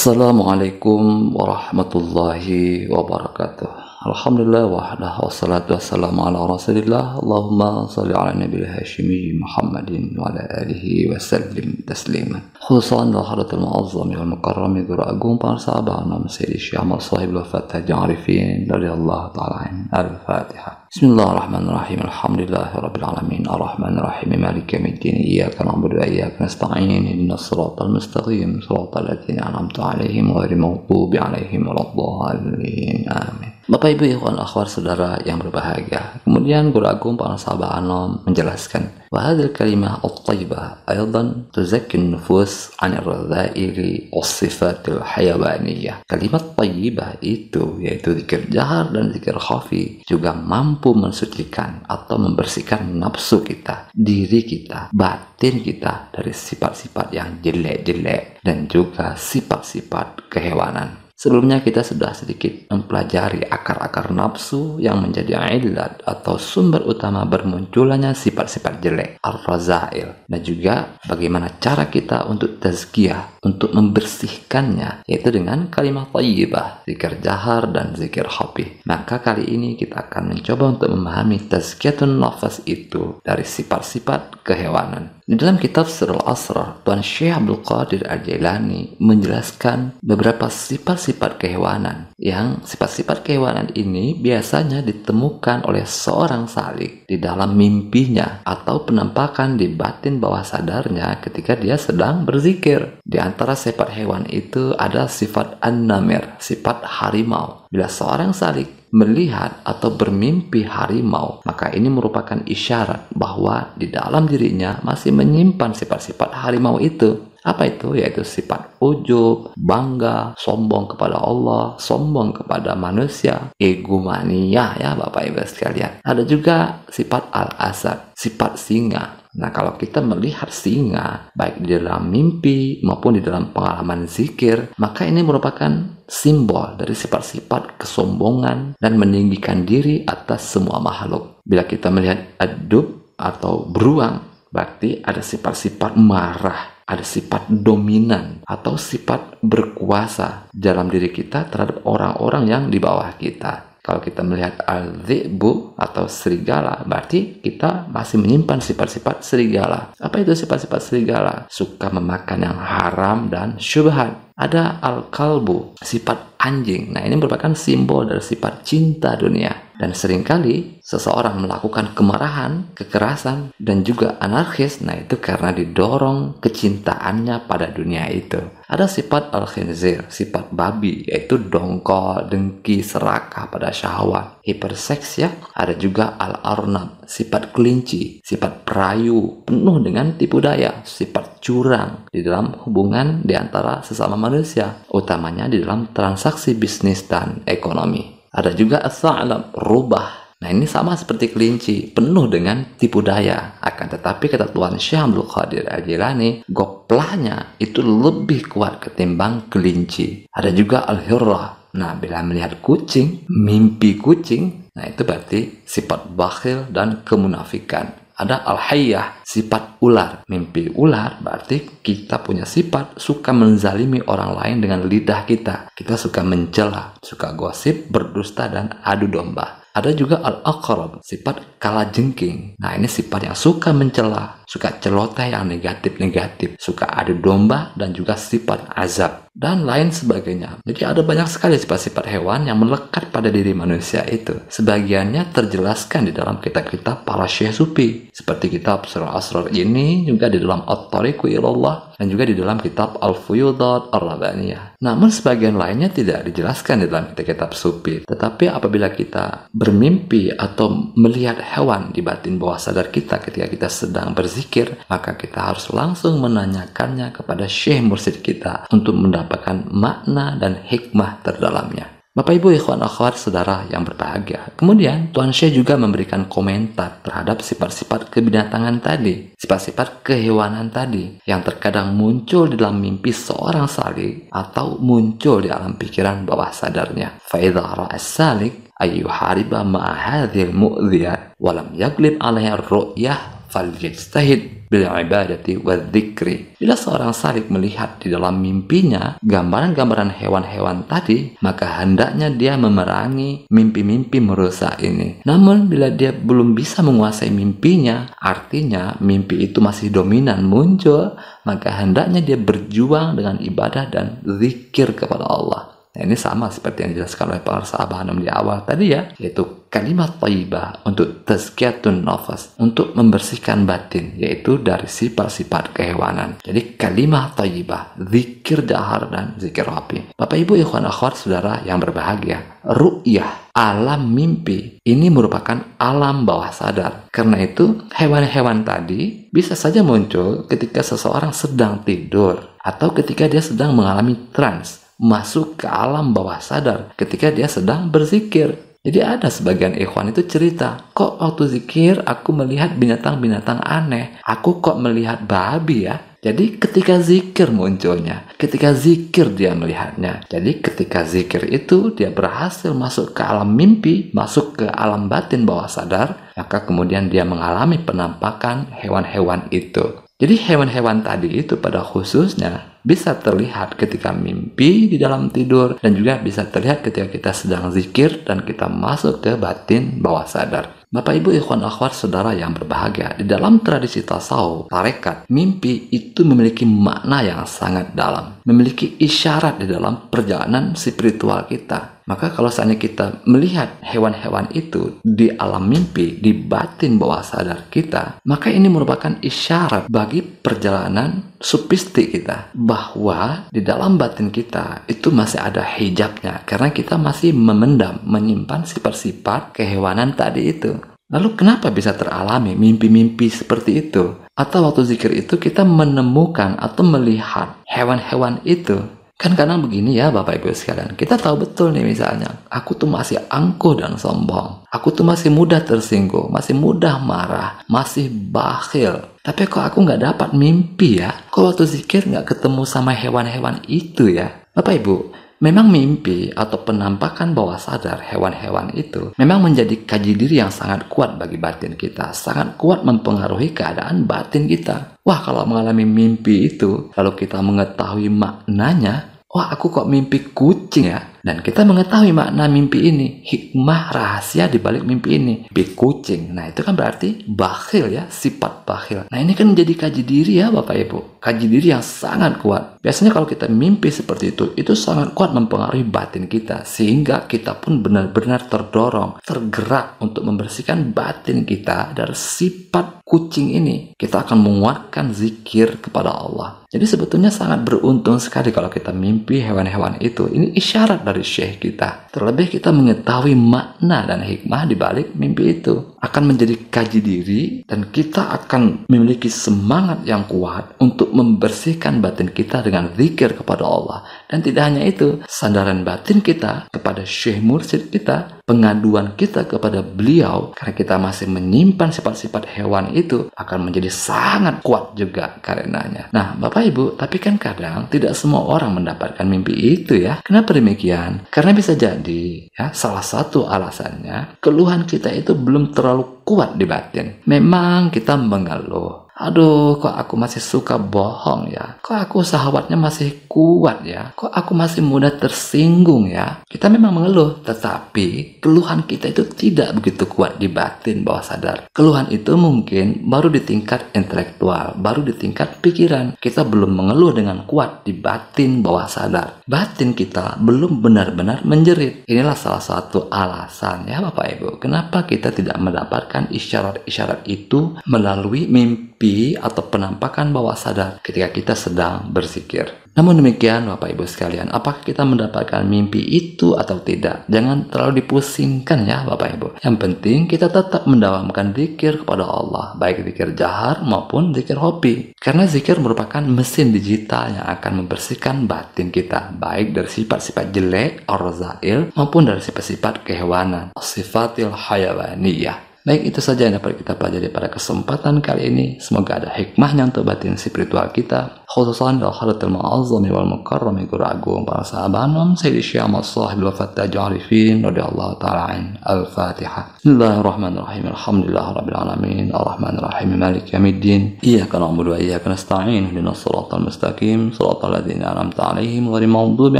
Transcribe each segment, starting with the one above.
Assalamualaikum warahmatullahi wabarakatuh. Alhamdulillah wahdah wassalatu wassalamu ala rasulillah. Allahumma salli ala nabil hashimi Muhammadin wa ala alihi wa sallim tasliman. Khususan wa haratul mu'azzami wal mukarrami dhura agung para sahabat Imam Sayyidi Syekh Ahmad Sahib al-Fatah Ja'arifin radhiyallahu ta'ala an. Al-Fatihah. Bismillahirrahmanirrahim. Alhamdulillahi rabbil alamin. Ar-Rahmanir-Rahim. Maliki yaumiddin. Iyyaka na'budu wa iyyaka nasta'in. Ihdinas siratal mustaqim. Siratal ladzina an'amta 'alaihim ghairil maghdubi 'alaihim waladdallin. Amin. Bapak Ibu ikhwan akhwat saudara yang berbahagia. Kemudian Guru Agung Para Sahabat Anom menjelaskan, wa hadzal kalimah at-thayyibah aidan tuzakki an-nufus 'an ar-radha'ili was-sifatil hayawaniyah. Kalimat thayyibah itu yaitu zikir jahar dan zikir khafi juga mampu mensucikan atau membersihkan nafsu kita, diri kita, batin kita dari sifat-sifat yang jelek-jelek dan juga sifat-sifat kehewanan. Sebelumnya kita sudah sedikit mempelajari akar-akar nafsu yang menjadi illat atau sumber utama bermunculannya sifat-sifat jelek, ar-raza'il, dan juga bagaimana cara kita untuk tazkiyah, untuk membersihkannya, yaitu dengan kalimat thayyibah, zikir jahar dan zikir khafi. Maka kali ini kita akan mencoba untuk memahami tazkiyatun nafas itu dari sifat-sifat kehewanan. Di dalam kitab Sirrul Asrar, Tuan Syekh Abdul Qadir Al-Jailani menjelaskan beberapa sifat-sifat kehewanan yang sifat-sifat kehewanan ini biasanya ditemukan oleh seorang salik di dalam mimpinya atau penampakan di batin bawah sadarnya ketika dia sedang berzikir. Di antara sifat hewan itu ada sifat an-namir, sifat harimau. Bila seorang salik melihat atau bermimpi harimau, maka ini merupakan isyarat bahwa di dalam dirinya masih menyimpan sifat-sifat harimau itu. Apa itu? Yaitu sifat ujub, bangga, sombong kepada Allah, sombong kepada manusia, egomania ya Bapak Ibu sekalian. Ada juga sifat al-asad, sifat singa. Nah, kalau kita melihat singa, baik di dalam mimpi maupun di dalam pengalaman zikir, maka ini merupakan simbol dari sifat-sifat kesombongan dan meninggikan diri atas semua makhluk. Bila kita melihat ad-dub atau beruang, berarti ada sifat-sifat marah, ada sifat dominan atau sifat berkuasa dalam diri kita terhadap orang-orang yang di bawah kita. Kalau kita melihat al-dhi'bu atau serigala, berarti kita masih menyimpan sifat-sifat serigala. Apa itu sifat-sifat serigala? Suka memakan yang haram dan syubhat. Ada al-kalbu, sifat anjing. Nah, ini merupakan simbol dari sifat cinta dunia. Dan seringkali seseorang melakukan kemarahan, kekerasan, dan juga anarkis. Nah, itu karena didorong kecintaannya pada dunia itu. Ada sifat al-khinzir, sifat babi, yaitu dongkol, dengki, serakah pada syahwat, hiperseks ya. Ada juga al-arnab, sifat kelinci, sifat perayu, penuh dengan tipu daya, sifat curang di dalam hubungan di antara sesama manusia, utamanya di dalam transaksi bisnis dan ekonomi. Ada juga as-sa'lab, rubah. Nah, ini sama seperti kelinci, penuh dengan tipu daya. Akan tetapi kata Tuan Syekh Abdul Qadir Al-Jailani, goplahnya itu lebih kuat ketimbang kelinci. Ada juga al-hirrah. Nah, bila melihat kucing, mimpi kucing, nah itu berarti sifat bakhil dan kemunafikan. Ada al-hayyah, sifat ular. Mimpi ular berarti kita punya sifat suka menzalimi orang lain dengan lidah kita. Kita suka mencela, suka gosip, berdusta, dan adu domba. Ada juga al-aqrab, sifat kalajengking. Nah, ini sifat yang suka mencela, suka celoteh yang negatif-negatif, suka adu domba, dan juga sifat azab, dan lain sebagainya. Jadi ada banyak sekali sifat-sifat hewan yang melekat pada diri manusia itu. Sebagiannya terjelaskan di dalam kitab-kitab para syekh sufi, seperti kitab Sirrul Asrar ini, juga di dalam At-Tariqu Ilallah, dan juga di dalam kitab Al-Fuyudat Ar-Rabbaniyah. Namun sebagian lainnya tidak dijelaskan di dalam kitab-kitab sufi. Tetapi apabila kita bermimpi atau melihat hewan di batin bawah sadar kita ketika kita sedang berzikir, maka kita harus langsung menanyakannya kepada syekh mursyid kita untuk mendapatkan makna dan hikmah terdalamnya. Bapak Ibu ikhwan akhwat saudara yang berbahagia. Kemudian Tuan Syekh juga memberikan komentar terhadap sifat-sifat kebinatangan tadi, sifat-sifat kehewanan tadi yang terkadang muncul di dalam mimpi seorang salik atau muncul di alam pikiran bawah sadarnya. Fa idza ra'a as-salik ayyuhariba ma'a hadhil mu'dhiyat wa lam yaglib 'alaiha ar-ru'yah falyajtahid bil ibadati wadzikri. Bila seorang salik melihat di dalam mimpinya gambaran-gambaran hewan-hewan tadi, maka hendaknya dia memerangi mimpi-mimpi merusak ini. Namun bila dia belum bisa menguasai mimpinya, artinya mimpi itu masih dominan muncul, maka hendaknya dia berjuang dengan ibadah dan zikir kepada Allah. Nah, ini sama seperti yang dijelaskan oleh para sahabat di awal tadi ya, yaitu kalimat thayyibah untuk tazkiyatun nafas, untuk membersihkan batin, yaitu dari sifat-sifat kehewanan. Jadi kalimat thayyibah, zikir jahar dan zikir khafi. Bapak Ibu ikhwan akhwat saudara yang berbahagia, ru'yah, alam mimpi ini merupakan alam bawah sadar. Karena itu hewan-hewan tadi bisa saja muncul ketika seseorang sedang tidur atau ketika dia sedang mengalami trans, masuk ke alam bawah sadar ketika dia sedang berzikir. Jadi ada sebagian ikhwan itu cerita, kok waktu zikir aku melihat binatang-binatang aneh, aku kok melihat babi ya. Jadi ketika zikir munculnya, ketika zikir dia melihatnya. Jadi ketika zikir itu dia berhasil masuk ke alam mimpi, masuk ke alam batin bawah sadar, maka kemudian dia mengalami penampakan hewan-hewan itu. Jadi hewan-hewan tadi itu pada khususnya bisa terlihat ketika mimpi di dalam tidur, dan juga bisa terlihat ketika kita sedang zikir dan kita masuk ke batin bawah sadar. Bapak Ibu ikhwan akhwat saudara yang berbahagia, di dalam tradisi tasawuf, tarekat, mimpi itu memiliki makna yang sangat dalam, memiliki isyarat di dalam perjalanan spiritual kita. Maka kalau seandainya kita melihat hewan-hewan itu di alam mimpi, di batin bawah sadar kita, maka ini merupakan isyarat bagi perjalanan supisti kita, bahwa di dalam batin kita itu masih ada hijabnya, karena kita masih memendam, menyimpan sifat-sifat kehewanan tadi itu. Lalu kenapa bisa teralami mimpi-mimpi seperti itu? Atau waktu zikir itu kita menemukan atau melihat hewan-hewan itu? Kan kadang begini ya Bapak Ibu sekalian, kita tahu betul nih misalnya, aku tuh masih angkuh dan sombong, aku tuh masih mudah tersinggung, masih mudah marah, masih bakhil. Tapi kok aku nggak dapat mimpi ya? Kok waktu zikir nggak ketemu sama hewan-hewan itu ya? Bapak Ibu, memang mimpi atau penampakan bawah sadar hewan-hewan itu memang menjadi kaji diri yang sangat kuat bagi batin kita, sangat kuat mempengaruhi keadaan batin kita. Wah, kalau mengalami mimpi itu, lalu kita mengetahui maknanya, wah aku kok mimpi kucing ya? Dan kita mengetahui makna mimpi ini, hikmah rahasia di balik mimpi ini, mimpi kucing. Nah itu kan berarti bakhil ya, sifat bakhil. Nah ini kan menjadi kaji diri ya Bapak Ibu, kaji diri yang sangat kuat. Biasanya kalau kita mimpi seperti itu sangat kuat mempengaruhi batin kita, sehingga kita pun benar-benar terdorong, tergerak untuk membersihkan batin kita dari sifat kucing ini. Kita akan menguatkan zikir kepada Allah. Jadi sebetulnya sangat beruntung sekali kalau kita mimpi hewan-hewan itu. Ini isyarat dari syekh kita. Terlebih kita mengetahui makna dan hikmah di balik mimpi itu. Akan menjadi kaji diri, dan kita akan memiliki semangat yang kuat untuk membersihkan batin kita dengan zikir kepada Allah. Dan tidak hanya itu, sandaran batin kita kepada syekh mursyid kita, pengaduan kita kepada beliau, karena kita masih menyimpan sifat-sifat hewan itu, akan menjadi sangat kuat juga karenanya. Nah Bapak Ibu, tapi kan kadang tidak semua orang mendapatkan mimpi itu ya. Kenapa demikian? Karena bisa jadi ya, salah satu alasannya keluhan kita itu belum terlalu kuat di batin. Memang kita mengeluh, aduh kok aku masih suka bohong ya, kok aku sahabatnya masih kuat ya, kok aku masih mudah tersinggung ya. Kita memang mengeluh, tetapi keluhan kita itu tidak begitu kuat di batin bawah sadar. Keluhan itu mungkin baru di tingkat intelektual, baru di tingkat pikiran. Kita belum mengeluh dengan kuat di batin bawah sadar. Batin kita belum benar-benar menjerit. Inilah salah satu alasan ya Bapak Ibu, kenapa kita tidak mendapatkan isyarat-isyarat itu melalui mimpi atau penampakan bawah sadar ketika kita sedang berzikir. Namun demikian Bapak Ibu sekalian, apakah kita mendapatkan mimpi itu atau tidak? Jangan terlalu dipusingkan ya Bapak Ibu. Yang penting kita tetap mendawamkan zikir kepada Allah, baik zikir jahar maupun zikir khafi. Karena zikir merupakan mesin digital yang akan membersihkan batin kita, baik dari sifat-sifat jelek, ar-razail, maupun dari sifat-sifat kehewanan, sifatil hayawaniyah. Baik, itu saja yang dapat kita pelajari pada kesempatan kali ini. Semoga ada hikmahnya untuk batin spiritual kita, khususan dalam halatul ma'azzami wal mukarrami guru agung para sahabat Sayyidi Syekh Ahmad Shahibul Fattah Arifin radhiyallahu ta'ala an. Al-Fatihah. Bismillahirrahmanirrahim. Alhamdulillahirabbil alamin. Arrahmanirrahim. Maliki yaumiddin. Iyyaka na'budu wa iyyaka nasta'in. Ihdinas siratal mustaqim. Siratal ladzina an'amta 'alaihim ghairil maghdubi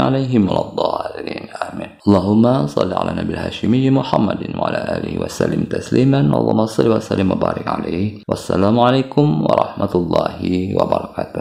'alaihim waladdallin. Amin. Allahumma shalli 'ala nabiyil hashimi Muhammadin wa 'ala alihi wa sallim taslima. Allahumma shalli wa sallim wa barik 'alaihi. Wassalamualaikum warahmatullahi wabarakatuh.